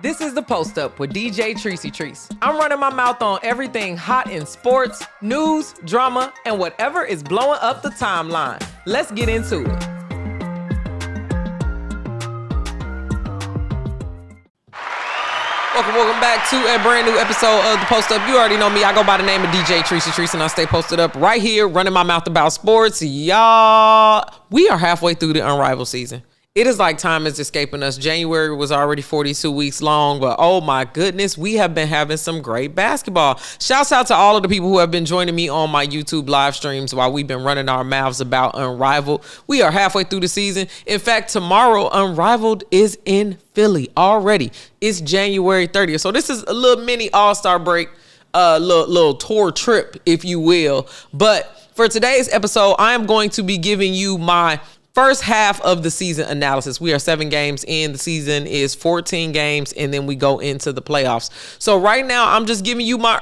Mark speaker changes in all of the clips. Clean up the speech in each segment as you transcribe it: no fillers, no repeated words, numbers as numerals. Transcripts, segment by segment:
Speaker 1: This is The Post Up with DJ Trice. I'm running my mouth on everything hot in sports, news, drama, and whatever is blowing up the timeline. Let's get into it. Welcome back to a brand new episode of The Post Up. You already know me. I go by the name of DJ Trice, and I stay posted up right here, running my mouth about sports. Y'all, we are halfway through the Unrivaled season. It is like time is escaping us. January was already 42 weeks long, but oh my goodness, we have been having some great basketball. Shouts out to all of the people who have been joining me on my YouTube live streams while we've been running our mouths about Unrivaled. We are halfway through the season. In fact, tomorrow, Unrivaled is in Philly already. It's January 30th. So this is a little mini all-star break, little tour trip, if you will. But for today's episode, I am going to be giving you my first half of the season analysis. We are 7 games in. The season is 14 games, and then we go into the playoffs. So right now, I'm just giving you my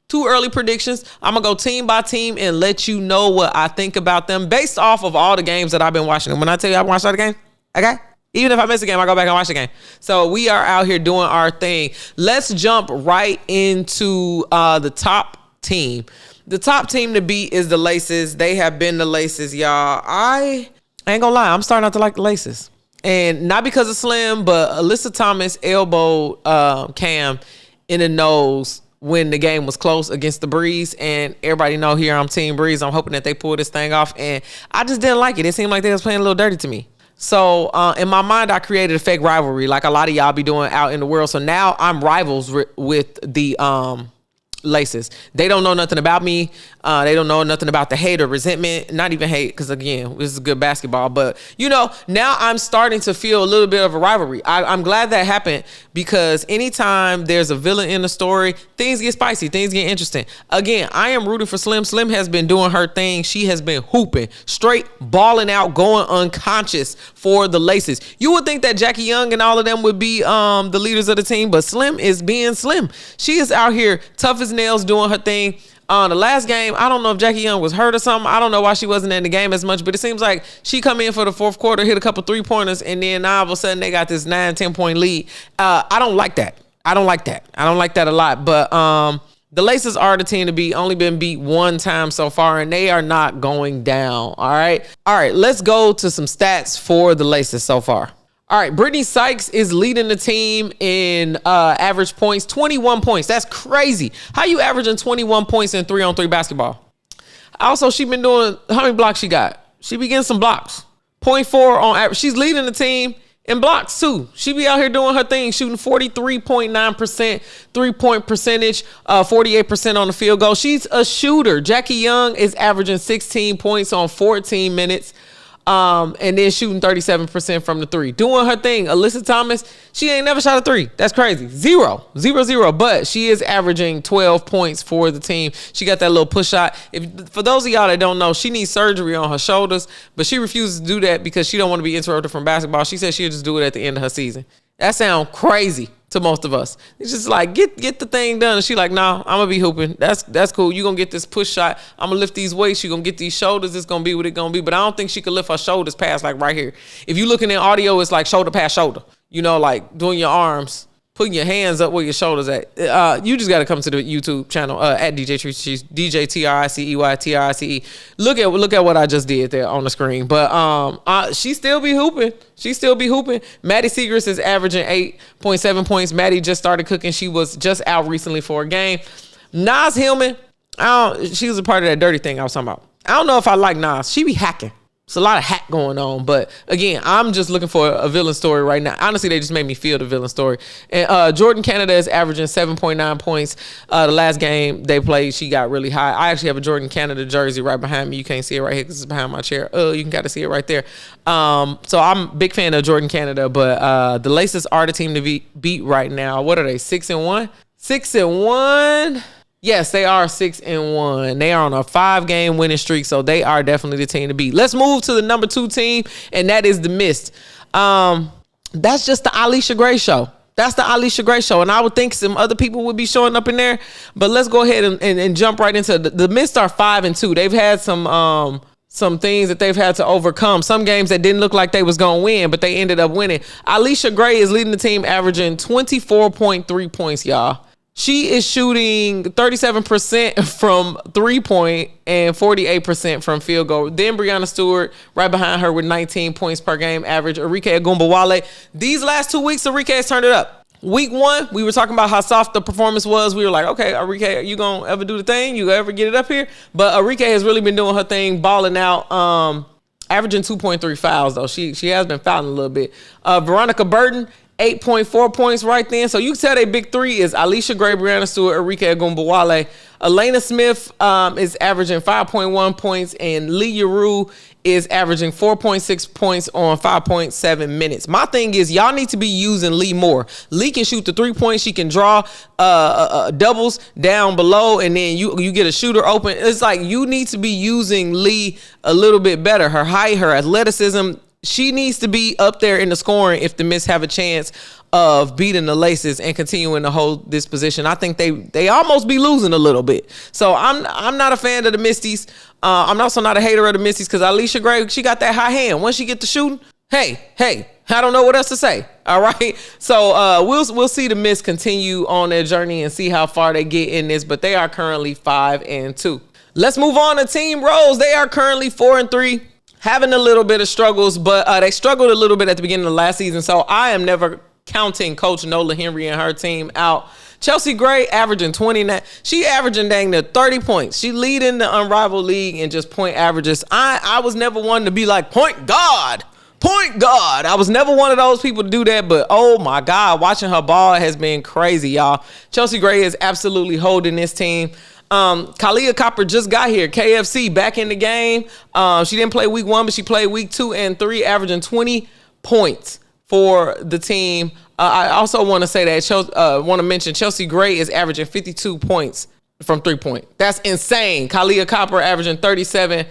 Speaker 1: two early predictions. I'm going to go team by team and let you know what I think about them based off of all the games that I've been watching. And when I tell you I watched all the game, okay? Even if I miss a game, I go back and watch the game. So we are out here doing our thing. Let's jump right into the top team. The top team to beat is the Laces. They have been the Laces, y'all. I ain't gonna lie, I'm starting not to like the Laces. And not because of Slim, but Alyssa Thomas elbowed Cam in the nose when the game was close against the Breeze. And everybody know here I'm Team Breeze. I'm hoping that they pull this thing off. And I just didn't like it. It seemed like they was playing a little dirty to me. So in my mind, I created a fake rivalry like a lot of y'all be doing out in the world. So now I'm rivals with the Laces. They don't know nothing about me. They don't know nothing about the hate or resentment. Not even hate, because again, this is good basketball. But now I'm starting to feel a little bit of a rivalry. I'm glad that happened, because anytime there's a villain in the story, things get spicy, things get interesting. Again, I am rooting for Slim. Slim has been doing her thing. She has been hooping, straight balling out, going unconscious for the Laces. You would think that Jackie Young and all of them would be the leaders of the team, but Slim is being Slim. She is out here tough as nails doing her thing. The last game, I don't know if Jackie Young was hurt or something. I don't know why she wasn't in the game as much, but it seems like she come in for the fourth quarter, hit a couple 3-pointers, and then now all of a sudden they got this 9-10 point lead. I don't like that. I don't like that a lot. But the Laces are the team to beat. Only been beat one time so far, and they are not going down. All right, let's go to some stats for the Laces so far. All right, Brittney Sykes is leading the team in average points, 21 points. That's crazy. How you averaging 21 points in 3-on-3 basketball? Also, she been doing, how many blocks she got? She be getting some blocks. 0.4 on average. She's leading the team in blocks too. She be out here doing her thing, shooting 43.9% 3-point percentage, 48% on the field goal. She's a shooter. Jackie Young is averaging 16 points on 14 minutes. And then shooting 37% from the 3. Doing her thing. Alyssa Thomas, she ain't never shot a 3. That's crazy. 0. But she is averaging 12 points for the team. She got that little push shot. For those of y'all that don't know, she needs surgery on her shoulders, but she refuses to do that because she don't want to be interrupted from basketball. She said she'll just do it at the end of her season. That sounds crazy to most of us. It's just like, get the thing done. And she like, nah, I'm gonna be hooping. That's cool. You gonna get this push shot. I'm gonna lift these weights. You gonna get these shoulders. It's gonna be what it gonna be. But I don't think she could lift her shoulders past like right here. If you looking at audio, it's like shoulder past shoulder. Like doing your arms, putting your hands up where your shoulders at. You just gotta come to the YouTube channel at DJ Trice, DJ Tricey. Look at what I just did there on the screen. But she still be hooping. Maddie Segrist is averaging 8.7 points. Maddie just started cooking. She was just out recently for a game. Nas Hillman, she was a part of that dirty thing I was talking about. I don't know if I like Nas. She be hacking. It's a lot of hack going on. But again, I'm just looking for a villain story right now. Honestly, they just made me feel the villain story. And Jordan Canada is averaging 7.9 points. The last game they played, she got really high. I actually have a Jordan Canada jersey right behind me. You can't see it right here because it's behind my chair. You can kind of see it right there. So I'm a big fan of Jordan Canada. But the Laces are the team to beat right now. What are they, 6-1? 6-1? Yes, they are 6-1. They are on a 5-game winning streak, so they are definitely the team to beat. Let's move to the number 2 team, and that is the Mist. That's just the Allisha Gray show. And I would think some other people would be showing up in there, but let's go ahead and jump right into the Mist are 5-2. They've had some some things that they've had to overcome. Some games that didn't look like they was going to win, but they ended up winning. Allisha Gray is leading the team, averaging 24.3 points, y'all. She is shooting 37% from 3-point and 48% from field goal. Then Breanna Stewart right behind her with 19 points per game average. Arike Ogunbowale. These last 2 weeks, Arike has turned it up. Week 1, we were talking about how soft the performance was. We were like, okay, Arike, are you going to ever do the thing? You ever get it up here? But Arike has really been doing her thing, balling out, averaging 2.3 fouls, though. She has been fouling a little bit. Veronica Burton, 8.4 points right then. So you can tell they big three is Allisha Gray, Breanna Stewart, Arike Ogunbowale. Elena Smith is averaging 5.1 points, and Li Yueru is averaging 4.6 points on 5.7 minutes. My thing is, y'all need to be using Li more. Li can shoot the 3-point. She can draw doubles down below, and then you get a shooter open. It's like you need to be using Li a little bit better. Her height, her athleticism, she needs to be up there in the scoring if the Miss have a chance of beating the Laces and continuing to hold this position. I think they almost be losing a little bit. So I'm not a fan of the Misties. I'm also not a hater of the Misties because Allisha Gray, she got that high hand. Once she get to shooting, hey, I don't know what else to say. All right. So we'll see the Miss continue on their journey and see how far they get in this, but they are currently 5-2. Let's move on to Team Rose. They are currently 4-3. Having a little bit of struggles, but they struggled a little bit at the beginning of last season. So I am never counting Coach Nola Henry and her team out. Chelsea Gray averaging 29. She averaging dang near 30 points. She leading the Unrivaled League in just point averages. I was never one to be like point guard. I was never one of those people to do that, but oh my God, watching her ball has been crazy, y'all. Chelsea Gray is absolutely holding this team. Kalia Copper just got here. KFC back in the game. She didn't play week 1, but she played week 2 and 3, averaging 20 points for the team. I also want to say that want to mention Chelsea Gray is averaging 52 points from 3-point. That's insane. Kalia Copper averaging 37%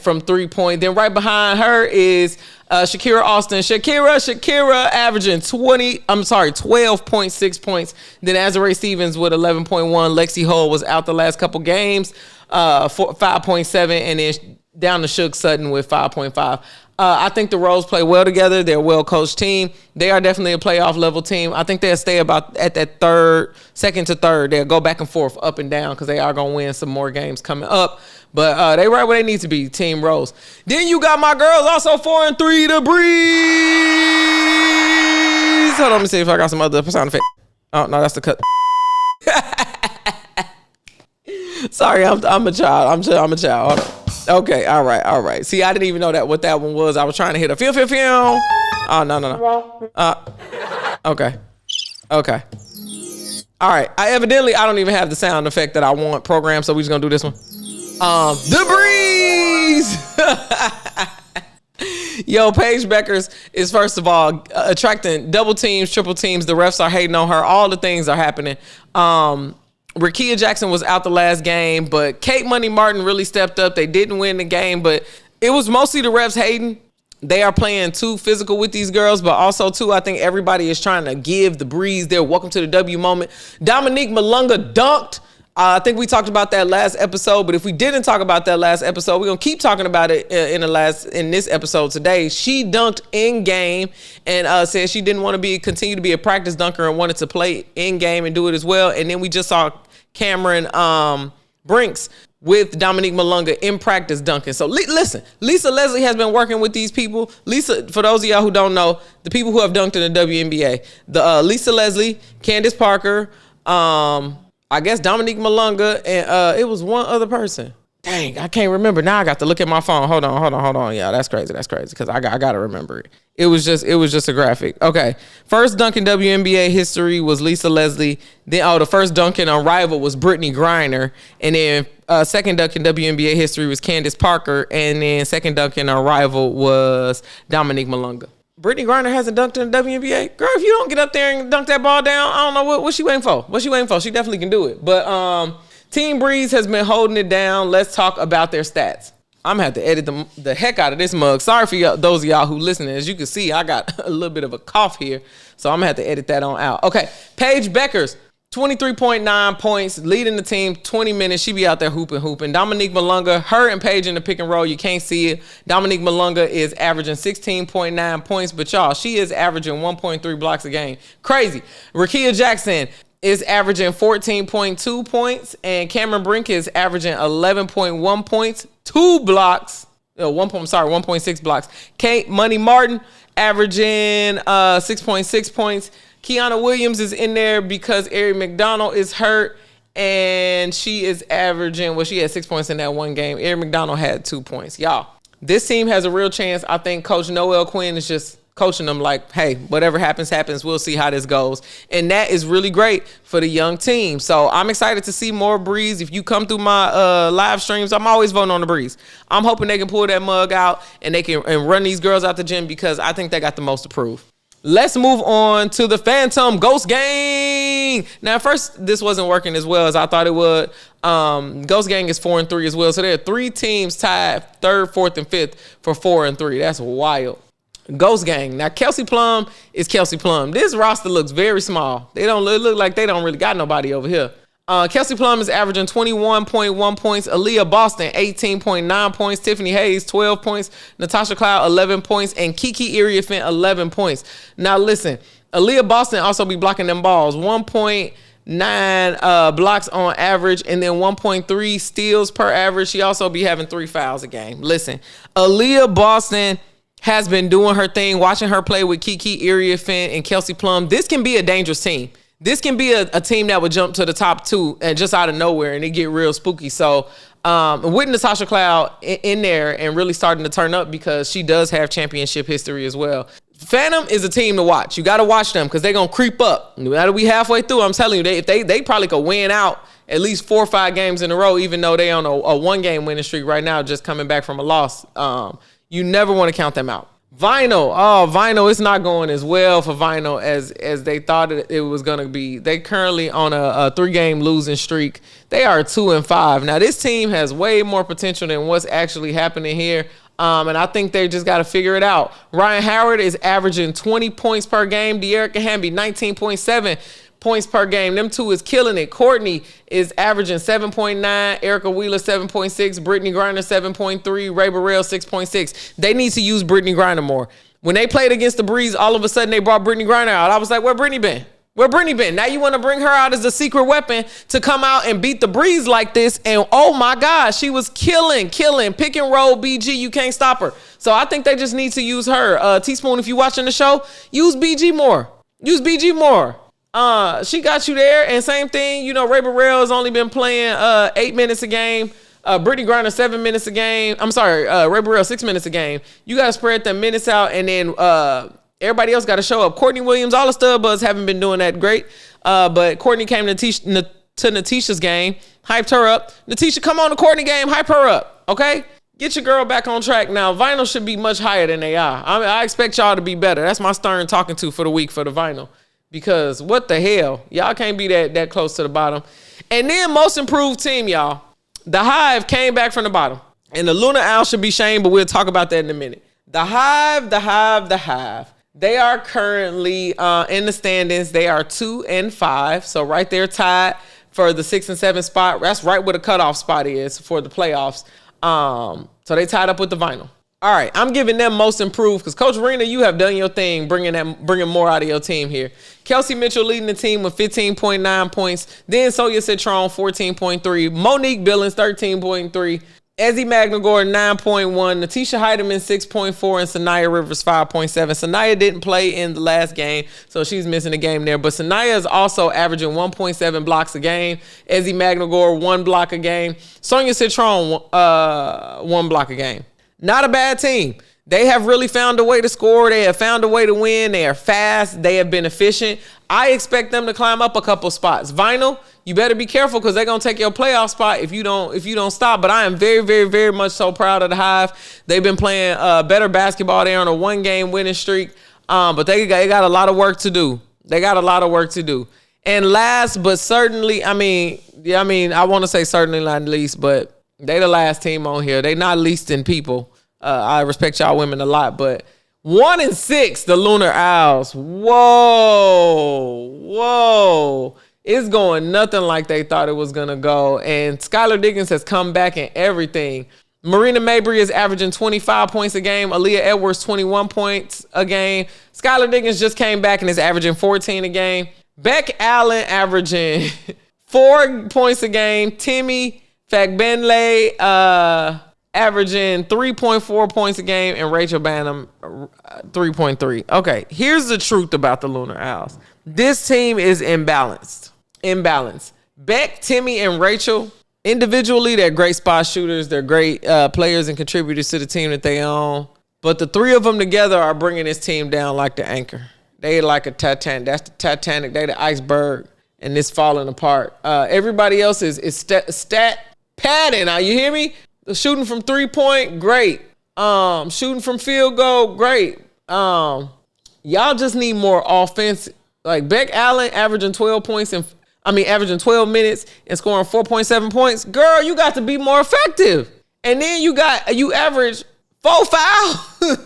Speaker 1: from 3-point. Then right behind her is Shakira Austin. Shakira averaging 12.6 points. Then Azarae Stevens with 11.1. Lexi Hull was out the last couple games, 5.7, and then down to Shook Sutton with 5.5. I think the Rose play well together. They're a well-coached team. They are definitely a playoff level team. I think they'll stay about at that second to third. They'll go back and forth, up and down, because they are going to win some more games coming up. But they right where they need to be, Team Rose. Then you got my girls also 4-3, the Breeze. Hold on, let me see if I got some other sound effects. Oh, no, that's the cut. Sorry, I'm a child. I'm a child. Hold on. Okay, all right. See, I didn't even know what that one was. I was trying to hit a film. Oh, no. Okay. All right. I don't even have the sound effect that I want programmed, so we're just gonna do this one. The Breeze. Yo, Paige Bueckers is first of all attracting double teams, triple teams. The refs are hating on her. All the things are happening. Rakia Jackson was out the last game, but Kate Money Martin really stepped up. They didn't win the game, but it was mostly the refs hating. They are playing too physical with these girls, but also too, I think everybody is trying to give the Breeze their welcome to the W moment. Dominique Malonga dunked. I think we talked about that last episode, but if we didn't talk about that last episode, we're gonna keep talking about it in this episode today. She dunked in game and said she didn't want to continue to be a practice dunker and wanted to play in game and do it as well. And then we just saw Cameron Brinks with Dominique Malonga in practice dunking. So listen, Lisa Leslie has been working with these people. Lisa, for those of y'all who don't know, the people who have dunked in the WNBA, Lisa Leslie, Candace Parker, I guess Dominique Malonga, and it was one other person. Dang, I can't remember. Now I got to look at my phone. Hold on. Yeah, that's crazy. Because I got to remember it. It was just a graphic. Okay. First dunk in WNBA history was Lisa Leslie. Then the first dunk in Unrivaled was Brittney Griner. And then second dunk in WNBA history was Candace Parker. And then second dunk in Unrivaled was Dominique Malonga. Brittney Griner hasn't dunked in the WNBA. Girl, if you don't get up there and dunk that ball down, I don't know what she waiting for. She definitely can do it. But Team Breeze has been holding it down. Let's talk about their stats. I'm going to have to edit the heck out of this mug. Sorry for those of y'all who listening. As you can see, I got a little bit of a cough here. So I'm going to have to edit that on out. Okay, Paige Bueckers, 23.9 points, leading the team, 20 minutes. She be out there hooping. Dominique Malonga, her and Paige in the pick and roll. You can't see it. Dominique Malonga is averaging 16.9 points, but y'all, she is averaging 1.3 blocks a game. Crazy. Rakia Jackson is averaging 14.2 points, and Cameron Brink is averaging 11.1 points, 2 blocks. 1.6 blocks. Kate Money Martin averaging 6.6 points. Kiana Williams is in there because Ari McDonald is hurt, and she is averaging, she had 6 points in that one game. Ari McDonald had 2 points. Y'all, this team has a real chance. I think Coach Noel Quinn is just coaching them like, hey, whatever happens. We'll see how this goes. And that is really great for the young team. So I'm excited to see more Breeze. If you come through my live streams, I'm always voting on the Breeze. I'm hoping they can pull that mug out and they can run these girls out the gym because I think they got the most to prove. Let's move on to the Phantom Ghost Gang. Now, at first, this wasn't working as well as I thought it would. Ghost Gang is 4-3 as well. So there are 3 teams tied 3rd, 4th, and 5th for 4-3. That's wild. Ghost Gang. Now, Kelsey Plum is Kelsey Plum. This roster looks very small. They don't look like they don't really got nobody over here. Kelsey Plum is averaging 21.1 points. Aliyah Boston, 18.9 points. Tiffany Hayes, 12 points. Natasha Cloud, 11 points. And Kiki Iriafen, 11 points. Now, listen, Aliyah Boston also be blocking them balls. 1.9 blocks on average and then 1.3 steals per average. She also be having 3 fouls a game. Listen, Aliyah Boston has been doing her thing, watching her play with Kiki Iriafen and Kelsey Plum. This can be a dangerous team. This can be a team that would jump to the top 2 and just out of nowhere and it get real spooky. So with Natasha Cloud in there and really starting to turn up because she does have championship history as well. Phantom is a team to watch. You got to watch them because they're going to creep up. That'll be halfway through. I'm telling you, they probably could win out at least 4 or 5 games in a row, even though they on a 1-game winning streak right now, just coming back from a loss. You never want to count them out. Vinyl, it's not going as well for Vinyl as they thought it was going to be. They currently on a 3-game losing streak. They are 2-5. Now, this team has way more potential than what's actually happening here. And I think they just got to figure it out. Ryan Howard is averaging 20 points per game. De'Erica Hamby, 19.7 points per game. Them 2 is killing it. Courtney is averaging 7.9. Erica Wheeler, 7.6. Brittney Griner, 7.3. Ray Burrell, 6.6. They need to use Brittney Griner more. When they played against the Breeze, all of a sudden they brought Brittney Griner out. I was like, where Brittney been? Where Brittney been? Now you want to bring her out as a secret weapon to come out and beat the Breeze like this. And oh my God, she was killing. Pick and roll BG. You can't stop her. So I think they just need to use her. Teaspoon, if you watching the show, use BG more. She got you there. And same thing, Ray Burrell has only been playing 8 minutes a game. Brittney Griner, 7 minutes a game. I'm sorry, Ray Burrell, 6 minutes a game. You got to spread the minutes out, and then everybody else got to show up. Courtney Williams, all the stud buds haven't been doing that great. But Courtney came to Natisha's game, hyped her up. Natisha, come on the Courtney game, hype her up, okay? Get your girl back on track. Now, Vinyl should be much higher than they are. I expect y'all to be better. That's my stern talking to for the week for the Vinyl. Because what the hell? Y'all can't be that close to the bottom. And then most improved team, y'all. The Hive came back from the bottom. And the Lunar Owls should be shamed, but we'll talk about that in a minute. The Hive. They are currently in the standings. They are 2-5. So right there tied for the 6 and 7 spot. That's right where the cutoff spot is for the playoffs. So they tied up with the Vinyl. All right, I'm giving them most improved because Coach Rena, you have done your thing, bringing more out of your team here. Kelsey Mitchell leading the team with 15.9 points. Then Soya Citron, 14.3. Monique Billings, 13.3. Ezzie Magnagor, 9.1. Natisha Heidemann, 6.4. And Sanaya Rivers, 5.7. Sanaya didn't play in the last game, so she's missing a game there. But Sanaya is also averaging 1.7 blocks a game. Ezzie Magnagor, 1 block a game. Sonia Citron, 1 block a game. Not a bad team. They have really found a way to score. They have found a way to win. They are fast. They have been efficient. I expect them to climb up a couple spots. Vinyl, you better be careful because they're going to take your playoff spot if you don't stop. But I am very, very, very much so proud of the Hive. They've been playing better basketball. They're on a 1-game winning streak. But they got a lot of work to do. And last but certainly, I want to say certainly not least, but they the last team on here. They not least in people. I respect y'all women a lot, but 1-6, the Lunar Owls. Whoa. It's going nothing like they thought it was going to go. And Skylar Diggins has come back in everything. Marina Mabry is averaging 25 points a game. Aaliyah Edwards, 21 points a game. Skylar Diggins just came back and is averaging 14 a game. Beck Allen averaging 4 points a game. Timmy Fagbenle averaging 3.4 points a game. And Rachel Banham 3.3. Okay, here's the truth about the Lunar Owls. This team is imbalanced. Beck, Timmy, and Rachel, individually, they're great spot shooters. They're great players and contributors to the team that they own. But the three of them together are bringing this team down like the anchor. They like a Titanic. That's the Titanic. They the iceberg, and it's falling apart. Everybody else is stat padding. Now, you hear me? The shooting from 3-point, great. Shooting from field goal, great. Y'all just need more offense. Like Beck Allen averaging 12 minutes and scoring 4.7 points. Girl, you got to be more effective. And then you average 4 fouls.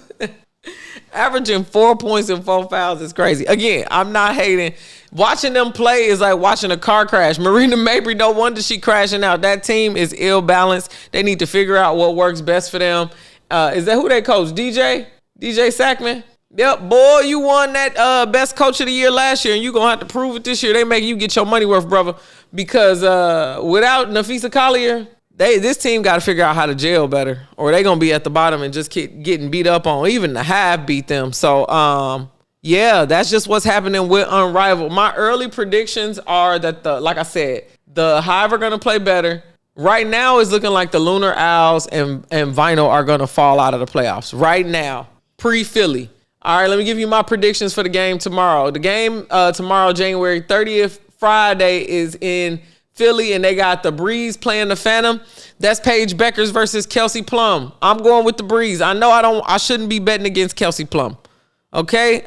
Speaker 1: Averaging 4 points and 4 fouls is crazy. Again, I'm not hating. Watching them play is like watching a car crash. Marina Mabry, no wonder she crashing out. That team is ill-balanced. They need to figure out what works best for them. Is that who they coach? DJ Sackman? Yep, boy, you won that best coach of the year last year, and you're going to have to prove it this year. They make you get your money worth, brother, because without Nafisa Collier, this team got to figure out how to gel better, or they're going to be at the bottom and just keep getting beat up on. Even the Hive beat them. So, yeah, that's just what's happening with Unrivaled. My early predictions are that, like I said, the Hive are going to play better. Right now, it's looking like the Lunar Owls and Vinyl are going to fall out of the playoffs. Right now, pre-Philly. All right, let me give you my predictions for the game tomorrow. The game tomorrow, January 30th, Friday, is in Philly, and they got the Breeze playing the Phantom. That's Paige Bueckers versus Kelsey Plum. I'm going with the Breeze. I know I shouldn't be betting against Kelsey Plum. Okay?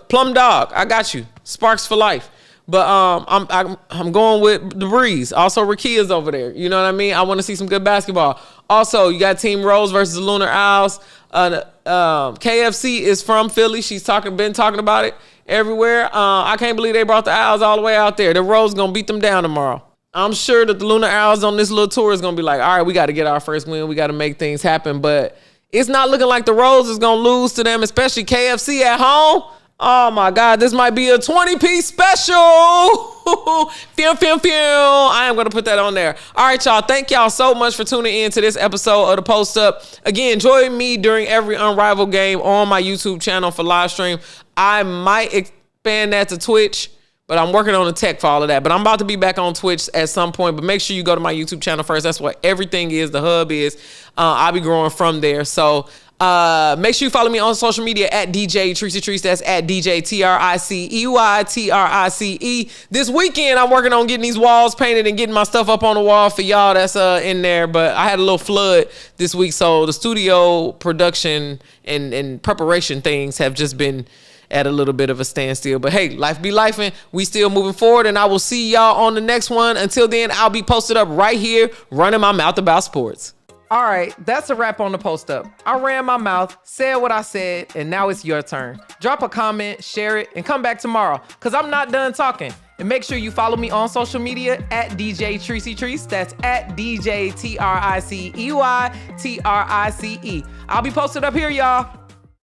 Speaker 1: Plum Dog, I got you. Sparks for life. But I'm going with the Breeze. Also, Rakia's over there. You know what I mean? I want to see some good basketball. Also, you got Team Rose versus the Lunar Owls. KFC is from Philly. She's been talking about it everywhere. I can't believe they brought the Owls all the way out there. The Rose gonna beat them down tomorrow. I'm sure that the Lunar Owls on this little tour is gonna be like, all right, we got to get our first win. We got to make things happen. But it's not looking like the Rose is gonna lose to them, especially KFC at home. Oh my God, this might be a 20-piece special. I am going to put that on there. All right, y'all. Thank y'all so much for tuning in to this episode of The Post Up. Again, join me during every Unrivaled game on my YouTube channel for live stream. I might expand that to Twitch, but I'm working on the tech for all of that. But I'm about to be back on Twitch at some point. But make sure you go to my YouTube channel first. That's what everything is. The hub is. I'll be growing from there. So make sure you follow me on social media at DJ Trice. That's at DJ TRICEY. This weekend, I'm working on getting these walls painted and getting my stuff up on the wall for y'all that's in there. But I had a little flood this week, so the studio production and preparation things have just been at a little bit of a standstill. But hey, life be lifing. We still moving forward, and I will see y'all on the next one. Until then, I'll be posted up right here, running my mouth about sports. All right, that's a wrap on The Post Up. I ran my mouth, said what I said, and now it's your turn. Drop a comment, share it, and come back tomorrow, because I'm not done talking. And make sure you follow me on social media at DJ Trice. That's at DJ TRICEY. I'll be posted up here, y'all.